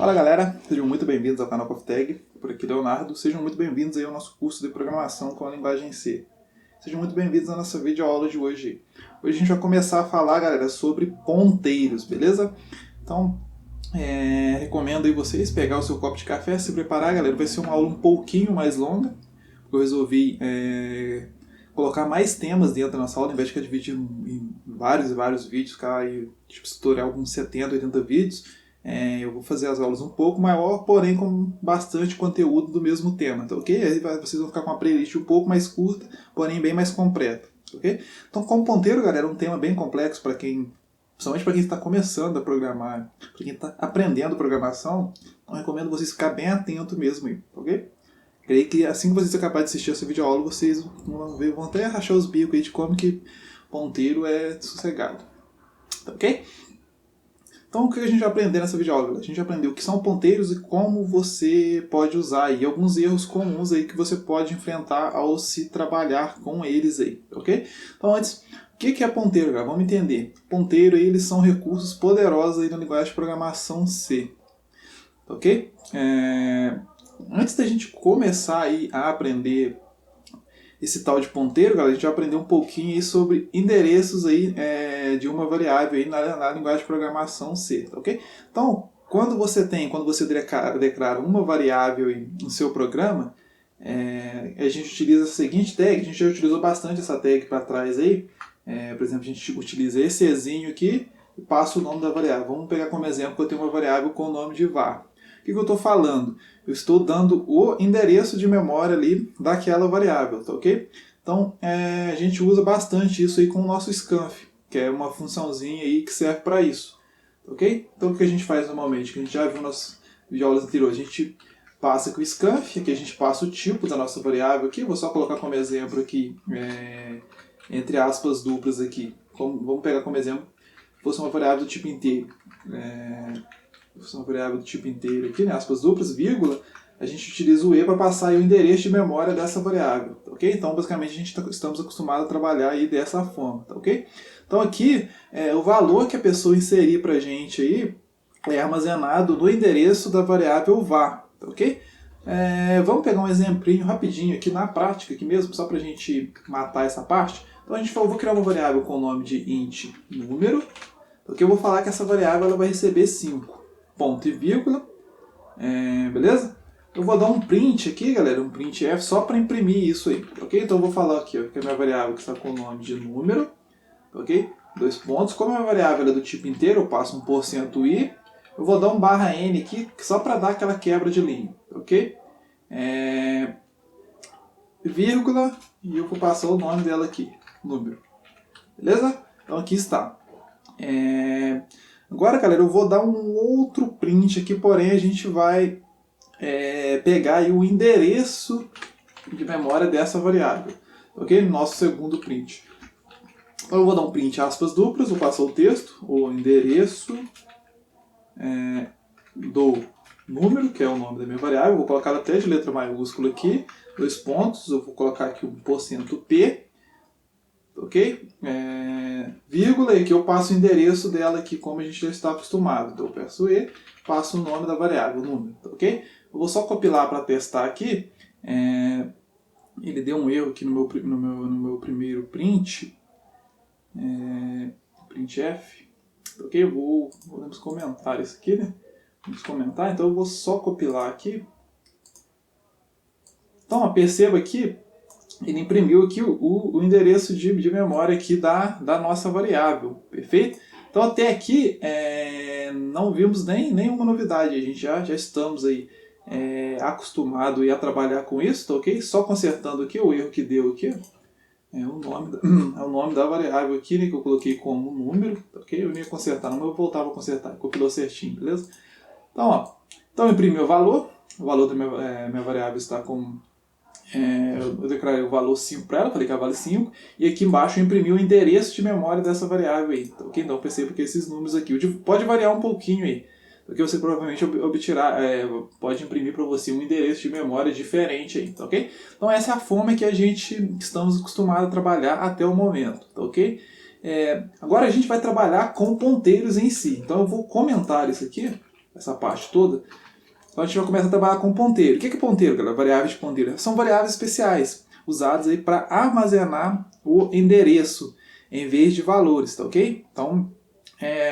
Fala galera, sejam muito bem-vindos ao canal CoffeeTag, por aqui Leonardo, sejam muito bem-vindos aí ao nosso curso de programação com a linguagem C. Sejam muito bem-vindos à nossa videoaula de hoje. Hoje a gente vai começar a falar, galera, sobre ponteiros, beleza? Então, recomendo aí vocês pegar o seu copo de café, se preparar, galera, vai ser uma aula um pouquinho mais longa, porque eu resolvi colocar mais temas dentro da nossa aula, ao invés de ficar dividido em vários e vários vídeos, ficar aí, tipo, tutorial com 70, 80 vídeos. Eu vou fazer as aulas um pouco maior, porém com bastante conteúdo do mesmo tema, tá ok? Aí vocês vão ficar com uma playlist um pouco mais curta, porém bem mais completa, ok? Então, como ponteiro, galera, é um tema bem complexo para quem, principalmente para quem está começando a programar, para quem está aprendendo programação, então recomendo vocês ficar bem atento mesmo aí, ok? Creio que assim que vocês acabarem de assistir essa videoaula, vocês vão até rachar os bicos aí de como que ponteiro é sossegado, tá ok? Então, o que a gente vai aprender nessa videoaula? A gente vai aprender o que são ponteiros e como você pode usar, e alguns erros comuns aí que você pode enfrentar ao se trabalhar com eles aí, ok? Então, antes, o que é ponteiro, galera? Vamos entender. Ponteiro aí, eles são recursos poderosos aí na linguagem de programação C, ok? Antes da gente começar aí a aprender esse tal de ponteiro, galera, a gente vai aprender um pouquinho aí sobre endereços aí, de uma variável aí na linguagem de programação C, ok? Então, quando você declara uma variável aí no seu programa, a gente utiliza a seguinte tag, a gente já utilizou bastante essa tag para trás aí, por exemplo, a gente utiliza esse exinho aqui e passa o nome da variável. Vamos pegar como exemplo que eu tenho uma variável com o nome de var. O que eu estou falando? Eu estou dando o endereço de memória ali daquela variável, tá ok? Então, a gente usa bastante isso aí com o nosso scanf, que é uma funçãozinha aí que serve para isso, tá ok? Então, o que a gente faz normalmente, que a gente já viu nas videoaulas anteriores, a gente passa com o scanf, aqui a gente passa o tipo da nossa variável aqui, vou só colocar como exemplo aqui, entre aspas duplas aqui, vamos pegar como exemplo, se fosse uma variável do tipo inteiro, uma variável do tipo inteiro aqui, né, aspas duplas, vírgula, a gente utiliza o e para passar aí o endereço de memória dessa variável, tá ok? Então, basicamente, a gente estamos acostumados a trabalhar aí dessa forma, tá ok? Então, aqui, o valor que a pessoa inserir para a gente aí é armazenado no endereço da variável var, tá ok? Vamos pegar um exemplinho rapidinho aqui na prática, aqui mesmo, só para a gente matar essa parte. Então, eu vou criar uma variável com o nome de int número, porque eu vou falar que essa variável ela vai receber 5. Ponto e vírgula, beleza? Eu vou dar um print aqui, galera, um printf só para imprimir isso aí, ok? Então eu vou falar aqui, ó, que a minha variável que está com o nome de número, ok? 2 pontos. Como a minha variável é do tipo inteiro, eu passo um %i, eu vou dar um /n aqui só para dar aquela quebra de linha, ok? Vírgula, e eu vou passar o nome dela aqui, número, beleza? Então aqui está. Agora, galera, eu vou dar um outro print aqui, porém a gente vai pegar aí o endereço de memória dessa variável, ok? Nosso segundo print. Então eu vou dar um print aspas duplas, vou passar o texto, o endereço do número, que é o nome da minha variável, vou colocar até de letra maiúscula aqui, 2 pontos, eu vou colocar aqui um %p, ok? Vírgula, e aqui eu passo o endereço dela aqui, como a gente já está acostumado. Então eu peço e, passo o nome da variável, o número, ok? Eu vou só compilar para testar aqui. Ele deu um erro aqui no meu primeiro print, printf, ok? Vamos comentar isso aqui, né? Vamos comentar, então eu vou só compilar aqui. Então, ó, perceba aqui, ele imprimiu aqui o endereço de memória aqui da nossa variável, perfeito? Então até aqui não vimos nenhuma novidade, a gente já estamos aí acostumado a trabalhar com isso, tá ok? Só consertando aqui o erro que deu aqui, é o nome da variável aqui, né, que eu coloquei como número, tá ok? Eu não ia consertar, não, mas eu voltava a consertar, compilou certinho, beleza? Então, ó, eu imprimi o valor da minha variável está com... eu declarei o valor 5 para ela, falei que ela vale 5, e aqui embaixo eu imprimi o endereço de memória dessa variável aí, ok? Então perceba que esses números aqui pode variar um pouquinho aí, porque você provavelmente pode imprimir para você um endereço de memória diferente aí, tá ok? Então essa é a forma que a gente estamos acostumados a trabalhar até o momento, tá ok? Agora a gente vai trabalhar com ponteiros em si, então eu vou comentar isso aqui. essa parte toda. Então a gente vai começar a trabalhar com ponteiro. O que é ponteiro, galera? Variáveis de ponteiro. São variáveis especiais, usadas aí para armazenar o endereço em vez de valores, tá ok? Então,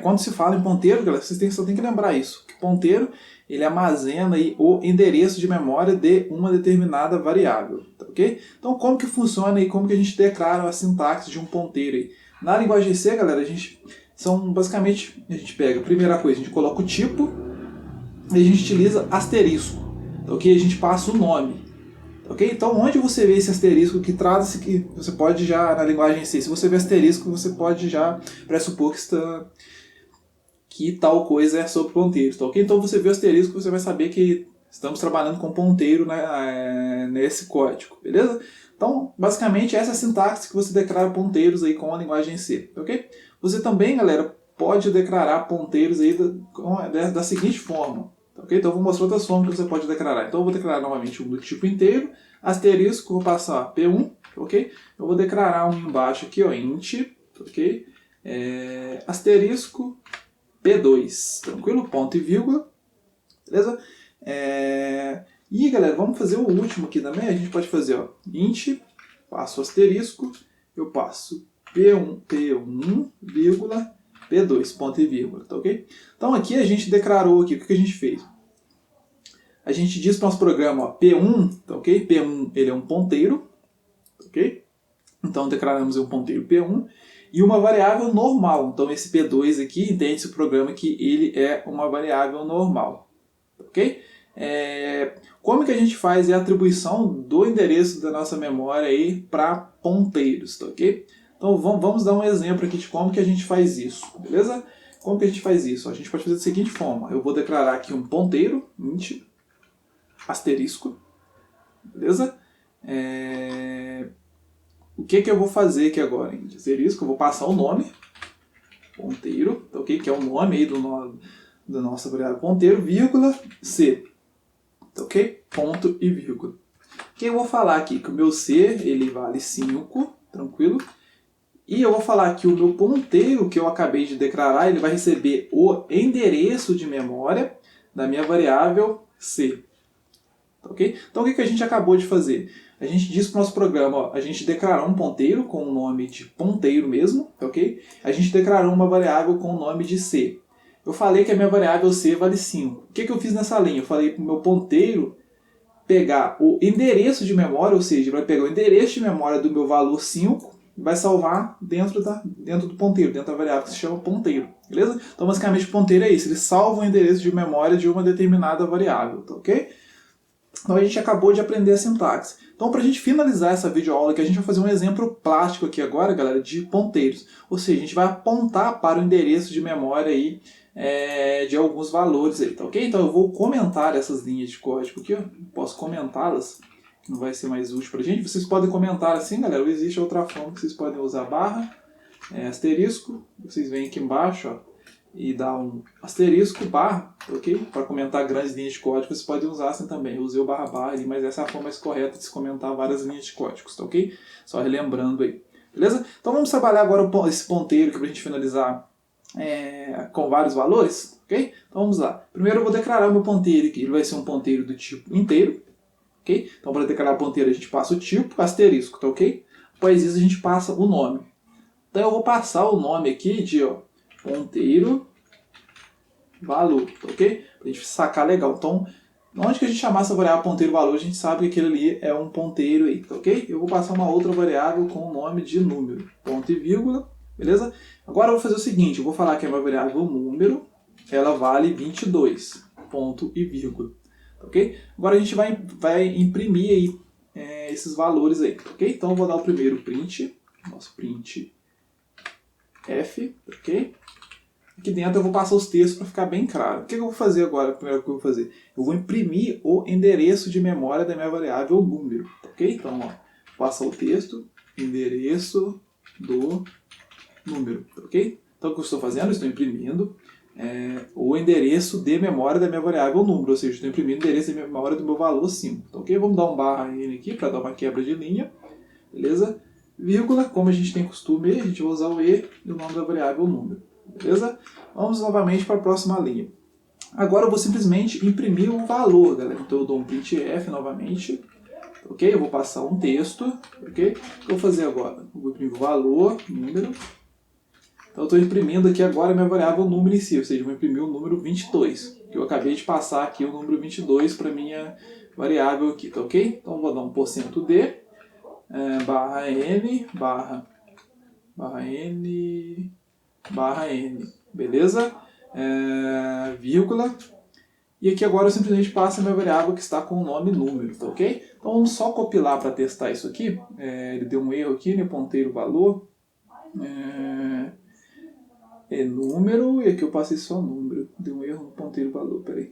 quando se fala em ponteiro, galera, vocês só tem que lembrar isso. Que ponteiro, ele armazena aí o endereço de memória de uma determinada variável, tá ok? Então, como que funciona e como que a gente declara a sintaxe de um ponteiro aí? Na linguagem C, galera, basicamente, a gente pega, a primeira coisa, a gente coloca o tipo, e a gente utiliza asterisco, tá ok? A gente passa o nome, tá ok? Então, onde você vê esse asterisco que traz, que você pode já, na linguagem C, se você vê asterisco, você pode já pressupor que tal coisa é sobre ponteiros, tá ok? Então, você vê o asterisco, você vai saber que estamos trabalhando com ponteiro, né, nesse código, beleza? Então, basicamente, essa é a sintaxe que você declara ponteiros aí com a linguagem C, tá ok? Você também, galera, pode declarar ponteiros aí da seguinte forma, tá ok? Então, eu vou mostrar outras formas que você pode declarar. Então, eu vou declarar novamente um do tipo inteiro, asterisco, vou passar P1, tá ok? Eu vou declarar um embaixo aqui, ó, int, tá ok? Asterisco P2, tranquilo? Ponto e vírgula, beleza? E, galera, vamos fazer o último aqui também. A gente pode fazer, ó, int, passo asterisco, eu passo P1, vírgula, P2, ponto e vírgula, tá ok? Então aqui a gente declarou aqui, o que a gente fez? A gente diz para o nosso programa, ó, P1, tá ok? P1 ele é um ponteiro, tá ok? Então declaramos um ponteiro P1 e uma variável normal. Então esse P2 aqui, entende-se o programa que ele é uma variável normal, tá ok? Como que a gente faz a atribuição do endereço da nossa memória aí para ponteiros, tá ok? Então vamos dar um exemplo aqui de como que a gente faz isso, beleza? Como que a gente faz isso? A gente pode fazer da seguinte forma, eu vou declarar aqui um ponteiro, int, asterisco, beleza? O que eu vou fazer aqui agora? Int, asterisco, eu vou passar o nome, ponteiro, tá ok? Que é o nome aí da nossa variável ponteiro, vírgula, C. Ok? Ponto e vírgula. O que eu vou falar aqui? Que o meu C, ele vale 5, tranquilo? E eu vou falar que o meu ponteiro que eu acabei de declarar, ele vai receber o endereço de memória da minha variável C. Ok? Então o que a gente acabou de fazer? A gente disse para o nosso programa, ó, a gente declarou um ponteiro com o nome de ponteiro mesmo, ok? A gente declarou uma variável com o nome de C. Eu falei que a minha variável C vale 5. O que eu fiz nessa linha? Eu falei para o meu ponteiro pegar o endereço de memória, ou seja, vai pegar o endereço de memória do meu valor 5 e vai salvar dentro do ponteiro, dentro da variável que se chama ponteiro, beleza? Então, basicamente, o ponteiro é isso, ele salva o endereço de memória de uma determinada variável, tá ok? Então, a gente acabou de aprender a sintaxe. Então, para a gente finalizar essa videoaula aqui, a gente vai fazer um exemplo prático aqui agora, galera, de ponteiros. Ou seja, a gente vai apontar para o endereço de memória aí, de alguns valores aí, tá ok? Então eu vou comentar essas linhas de código aqui, ó. Posso comentá-las, que não vai ser mais útil pra gente. Vocês podem comentar assim, galera, ou existe outra forma que vocês podem usar barra, asterisco, vocês vêm aqui embaixo, ó, e dá um asterisco, barra, ok? Para comentar grandes linhas de código, vocês podem usar assim também. Eu usei o barra barra ali, mas essa é a forma mais correta de se comentar várias linhas de códigos, tá ok? Só relembrando aí, beleza? Então vamos trabalhar agora esse ponteiro aqui pra gente finalizar com vários valores, ok? Então vamos lá. Primeiro eu vou declarar o meu ponteiro aqui. Ele vai ser um ponteiro do tipo inteiro, ok? Então para declarar o ponteiro a gente passa o tipo, asterisco, tá ok? Após isso a gente passa o nome. Então eu vou passar o nome aqui de ponteiro valor, tá ok? Pra gente sacar legal. Então, onde que a gente chamar essa variável ponteiro valor, a gente sabe que aquele ali é um ponteiro aí, tá ok? Eu vou passar uma outra variável com o nome de número, ponto e vírgula. Beleza? Agora eu vou fazer o seguinte, eu vou falar que a minha variável número, ela vale 22, ponto e vírgula, ok? Agora a gente vai imprimir aí, esses valores aí, ok? Então eu vou dar o primeiro print, nosso print f, ok? Aqui dentro eu vou passar os textos para ficar bem claro. O que eu vou fazer agora? Primeiro que eu vou fazer, eu vou imprimir o endereço de memória da minha variável número, ok? Então, ó, passa o texto, endereço do número, ok? Então o que eu estou fazendo? Eu estou imprimindo o endereço de memória da minha variável número, ou seja, estou imprimindo o endereço de memória do meu valor 5, tá ok? Vamos dar um barra N aqui para dar uma quebra de linha, beleza? Vírgula, como a gente tem costume, a gente vai usar o E e o nome da variável número, beleza? Vamos novamente para a próxima linha. Agora eu vou simplesmente imprimir o valor, galera. Então eu dou um printf novamente, ok? Eu vou passar um texto, ok? O que eu vou fazer agora? Eu vou imprimir o valor, número. Então eu estou imprimindo aqui agora a minha variável número em si, ou seja, eu vou imprimir o número 22. Eu acabei de passar aqui o número 22 para a minha variável aqui, tá ok? Então eu vou dar um %d, barra n, barra n, barra n, beleza? Vírgula. E aqui agora eu simplesmente passo a minha variável que está com o nome número, tá ok? Então vamos só compilar para testar isso aqui. Ele deu um erro aqui, né? Ponteiro valor. Número, e aqui eu passei só número. Deu um erro no ponteiro valor, peraí.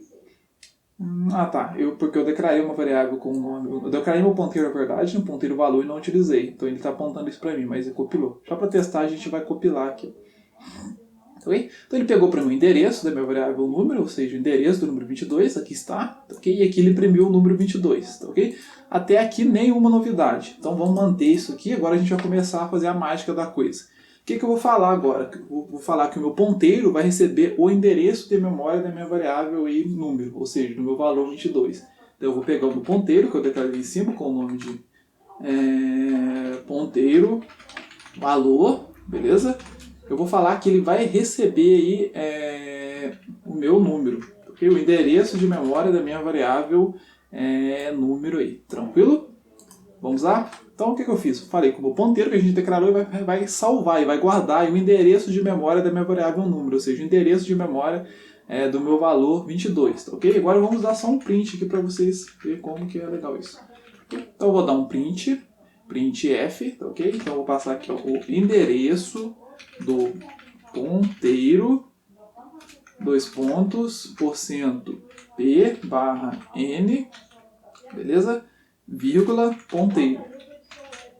Tá, porque eu declarei uma variável com o nome. Eu declarei meu ponteiro, na verdade, no ponteiro valor e não utilizei. Então ele está apontando isso para mim, mas ele compilou. Só para testar a gente vai compilar aqui. Okay? Então ele pegou para mim o endereço da minha variável número, ou seja, o endereço do número 22, aqui está, okay? E aqui ele imprimiu o número 22, ok? Até aqui nenhuma novidade. Então vamos manter isso aqui, agora a gente vai começar a fazer a mágica da coisa. O que eu vou falar agora? Vou falar que o meu ponteiro vai receber o endereço de memória da minha variável e número, ou seja, do meu valor 22. Então eu vou pegar o meu ponteiro, que eu declarei em cima, com o nome de ponteiro, valor, beleza? Eu vou falar que ele vai receber aí o meu número, okay? O endereço de memória da minha variável número aí, tranquilo? Vamos lá? Então o que eu fiz? Eu falei que o meu ponteiro que a gente declarou vai salvar e vai guardar o endereço de memória da minha variável número, ou seja, o endereço de memória do meu valor 22, tá ok? Agora vamos dar só um print aqui para vocês verem como que é legal isso. Então eu vou dar um printf, tá ok? Então eu vou passar aqui ó, o endereço do ponteiro, %p barra n, beleza? Vírgula, ponteiro.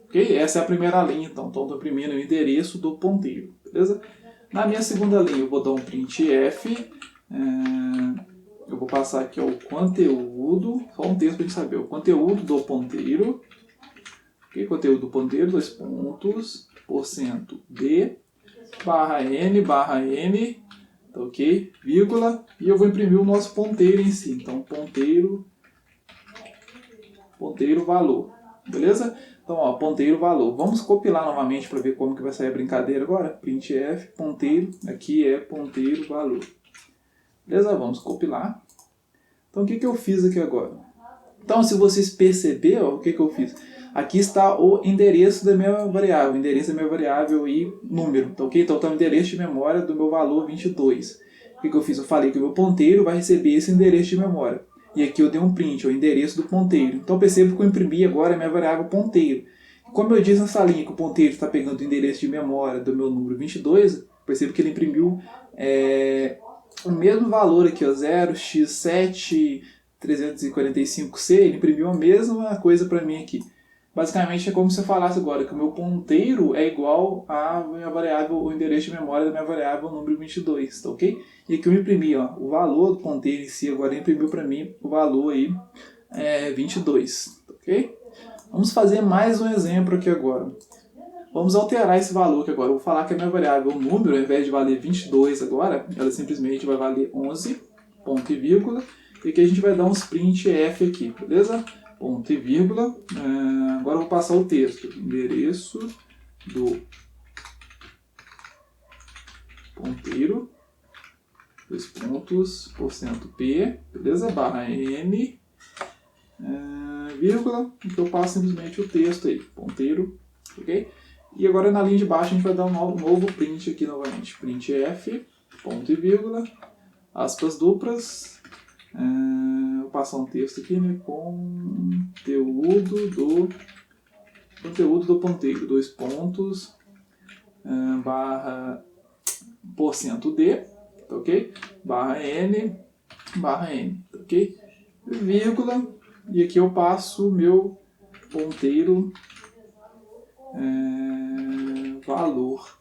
Ok? Essa é a primeira linha, então estou imprimindo o endereço do ponteiro, beleza? Na minha segunda linha eu vou dar um printf, eu vou passar aqui ó, o conteúdo, só um texto para a gente saber, o conteúdo do ponteiro, ok? Conteúdo do ponteiro, %d, barra n, tá ok? Vírgula, e eu vou imprimir o nosso ponteiro em si, então ponteiro valor, beleza? Então, ó, ponteiro valor. Vamos compilar novamente para ver como que vai sair a brincadeira agora. Printf, ponteiro, aqui é ponteiro valor. Beleza? Vamos compilar. Então, o que eu fiz aqui agora? Então, se vocês perceberam, ó, o que eu fiz? Aqui está o endereço da minha variável, endereço da minha variável e número, tá ok? Então está o endereço de memória do meu valor 22. O que eu fiz? Eu falei que o meu ponteiro vai receber esse endereço de memória. E aqui eu dei um print, o endereço do ponteiro. Então percebo que eu imprimi agora a minha variável ponteiro. Como eu disse nessa linha que o ponteiro está pegando o endereço de memória do meu número 22, percebo que ele imprimiu o mesmo valor aqui, 0x7345c, ele imprimiu a mesma coisa para mim aqui. Basicamente é como se eu falasse agora que o meu ponteiro é igual à minha variável, o endereço de memória da minha variável número 22, tá ok? E aqui eu imprimi ó, o valor do ponteiro em si, agora ele imprimiu para mim o valor aí 22, tá ok? Vamos fazer mais um exemplo aqui agora. Vamos alterar esse valor aqui agora. Eu vou falar que a minha variável número, ao invés de valer 22 agora, ela simplesmente vai valer 11, ponto e vírgula, e aqui a gente vai dar uns printf aqui, beleza? Ponto e vírgula. Agora eu vou passar o texto. Endereço do ponteiro, %p, beleza? Barra n, vírgula, então eu passo simplesmente o texto aí, ponteiro, ok? E agora na linha de baixo a gente vai dar um novo print aqui novamente. Printf, ponto e vírgula, aspas duplas, vou passar um texto aqui, né? Conteúdo do ponteiro, dois pontos, barra %d, tá ok? Barra n, tá ok? Vírgula, e aqui eu passo o meu ponteiro valor.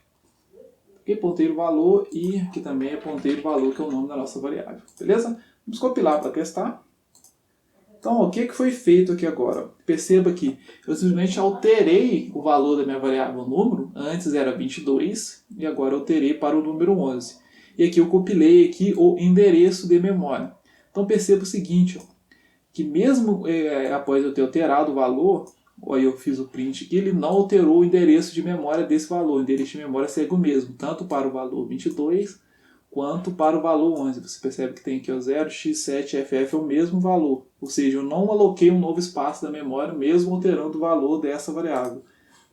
Ok? Ponteiro valor e aqui também é ponteiro valor, que é o nome da nossa variável. Beleza? Vamos compilar para testar. Então, o que foi feito aqui agora? Perceba que eu simplesmente alterei o valor da minha variável número. Antes era 22 e agora eu alterei para o número 11. E aqui eu compilei aqui o endereço de memória. Então perceba o seguinte, ó, que mesmo após eu ter alterado o valor, aí eu fiz o print aqui, ele não alterou o endereço de memória desse valor. O endereço de memória segue o mesmo, tanto para o valor 22 quanto para o valor 11. Você percebe que tem aqui o 0x7ff é o mesmo valor. Ou seja, eu não aloquei um novo espaço da memória, mesmo alterando o valor dessa variável.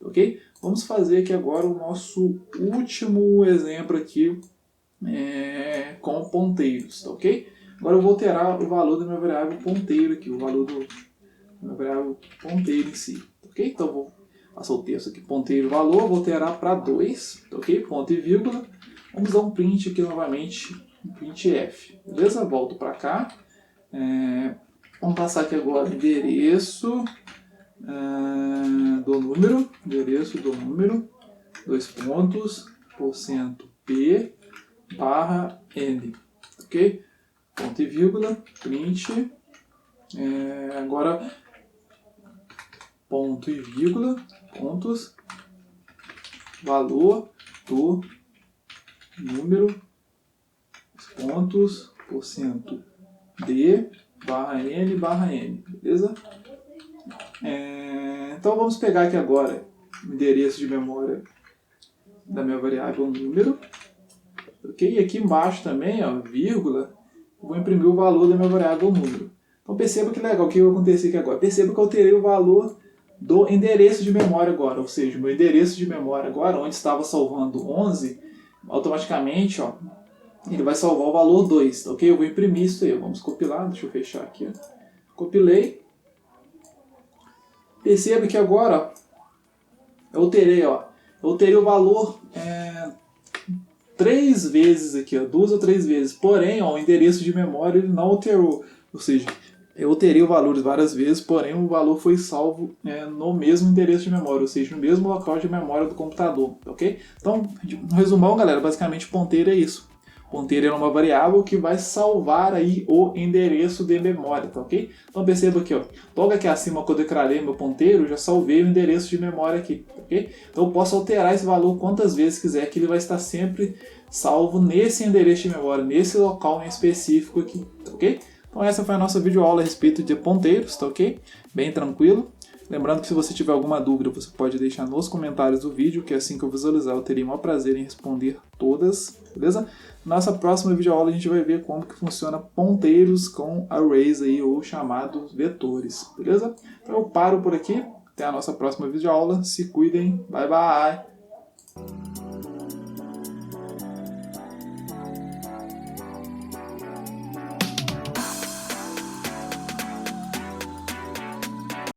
Ok? Vamos fazer aqui agora o nosso último exemplo aqui com ponteiros, ok? Agora eu vou alterar o valor da minha variável ponteiro aqui, o valor da minha variável ponteiro em si, ok? Então vou passar o texto aqui, ponteiro valor, vou alterar para 2, ok? Ponto e vírgula. Vamos dar um print aqui novamente, um print F, beleza? Volto para cá. Vamos passar aqui agora o endereço do número, dois pontos, %P barra N, ok? Ponto e vírgula, print, agora ponto e vírgula, pontos, valor do número, pontos, %D barra N, beleza? Então vamos pegar aqui agora o endereço de memória da minha variável número, ok? E aqui embaixo também, ó, vírgula, vou imprimir o valor da minha variável número. Então perceba que legal, o que vai acontecer aqui agora? Perceba que eu alterei o valor do endereço de memória agora, ou seja, o meu endereço de memória agora, onde estava salvando 11, automaticamente, ó, ele vai salvar o valor 2, ok? Eu vou imprimir isso aí, vamos compilar, deixa eu fechar aqui, ó. Compilei. Perceba que agora, ó, eu alterei o valor 3 vezes aqui, ó, 2 ou 3 vezes, porém, ó, o endereço de memória ele não alterou, ou seja, eu alterei o valor várias vezes, porém o valor foi salvo no mesmo endereço de memória, ou seja, no mesmo local de memória do computador, ok? Então, no resumão, galera, basicamente ponteiro é isso. Ponteiro é uma variável que vai salvar aí o endereço de memória, tá ok? Então perceba aqui, ó, logo aqui acima quando eu declarei meu ponteiro, eu já salvei o endereço de memória aqui, ok? Então eu posso alterar esse valor quantas vezes quiser, que ele vai estar sempre salvo nesse endereço de memória, nesse local em específico aqui, tá ok? Então essa foi a nossa videoaula a respeito de ponteiros, tá ok? Bem tranquilo. Lembrando que se você tiver alguma dúvida, você pode deixar nos comentários do vídeo, que assim que eu visualizar eu teria o maior prazer em responder todas, beleza? Nossa próxima videoaula a gente vai ver como que funciona ponteiros com arrays aí, ou chamados vetores, beleza? Então eu paro por aqui, até a nossa próxima videoaula, se cuidem, bye bye!